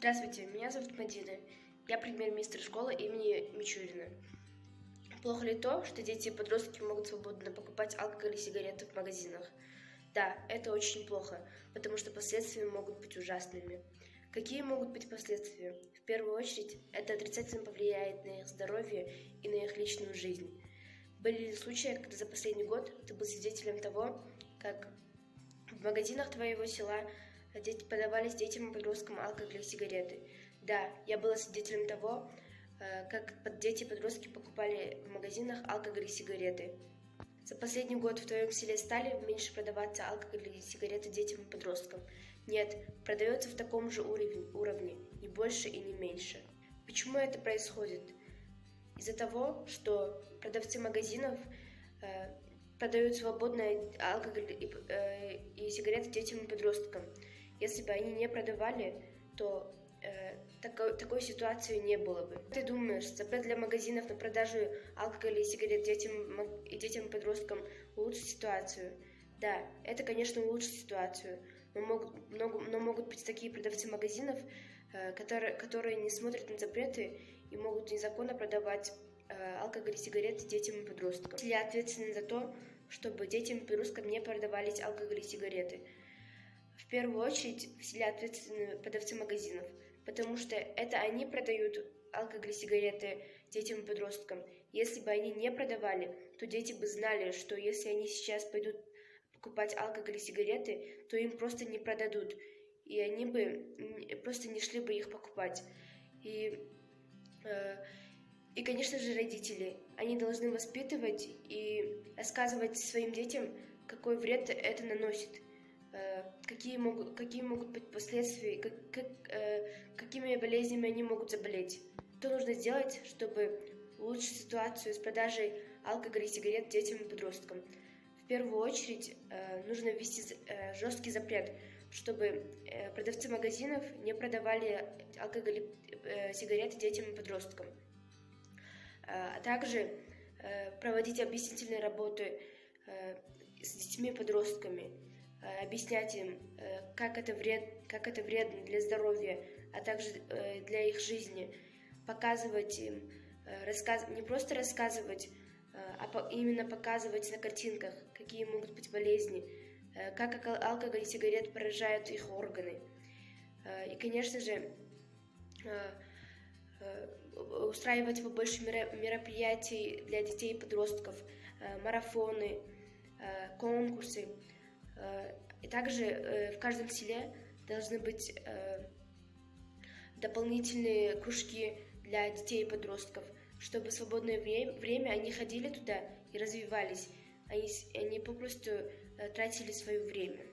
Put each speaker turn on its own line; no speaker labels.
Здравствуйте, меня зовут Мадина. Я премьер-министр школы имени Мичурина. Плохо ли то, что дети и подростки могут свободно покупать алкоголь и сигареты в магазинах? Да, это очень плохо, потому что последствия могут быть ужасными. Какие могут быть последствия? В первую очередь, это отрицательно повлияет на их здоровье и на их личную жизнь. Были ли случаи, когда за последний год ты был свидетелем того, как в магазинах твоего села подавались детям и подросткам алкоголь и сигареты? Да, я была свидетелем того, как дети и подростки покупали в магазинах алкоголь и сигареты. За последний год в твоем селе стали меньше продаваться алкоголь и сигареты детям и подросткам? Нет, продается в таком же уровне, не больше и не меньше. Почему это происходит? Из-за того, что продавцы магазинов продают свободно алкоголь и сигареты детям и подросткам. Если бы они не продавали, то такой ситуации не было бы. Ты думаешь, запрет для магазинов на продажу алкоголя и сигарет детям и подросткам улучшит ситуацию? Да, это, конечно, улучшит ситуацию, но могут быть такие продавцы магазинов, которые не смотрят на запреты и могут незаконно продавать алкоголь и сигареты детям и подросткам. Я ответственна за то, чтобы детям и подросткам не продавались алкоголь и сигареты. В первую очередь в селе ответственны продавцы магазинов, потому что это они продают алкоголь и сигареты детям и подросткам. Если бы они не продавали, то дети бы знали, что если они сейчас пойдут покупать алкоголь и сигареты, то им просто не продадут, и они бы просто не шли бы их покупать. И, конечно же, родители, они должны воспитывать и рассказывать своим детям, какой вред это наносит, какие могут быть последствия, какими болезнями они могут заболеть. Что нужно сделать, чтобы улучшить ситуацию с продажей алкоголя и сигарет детям и подросткам? В первую очередь нужно ввести жесткий запрет, чтобы продавцы магазинов не продавали алкоголь и сигареты детям и подросткам. А также проводить объяснительные работы с детьми и подростками, объяснять им, как это вредно для здоровья, а также для их жизни, показывать им, не просто рассказывать, а именно показывать на картинках, какие могут быть болезни, как алкоголь и сигарет поражают их органы. И, конечно же, устраивать побольше мероприятий для детей и подростков, марафоны, конкурсы. И также в каждом селе должны быть дополнительные кружки для детей и подростков, чтобы в свободное время они ходили туда и развивались, они попросту тратили свое время.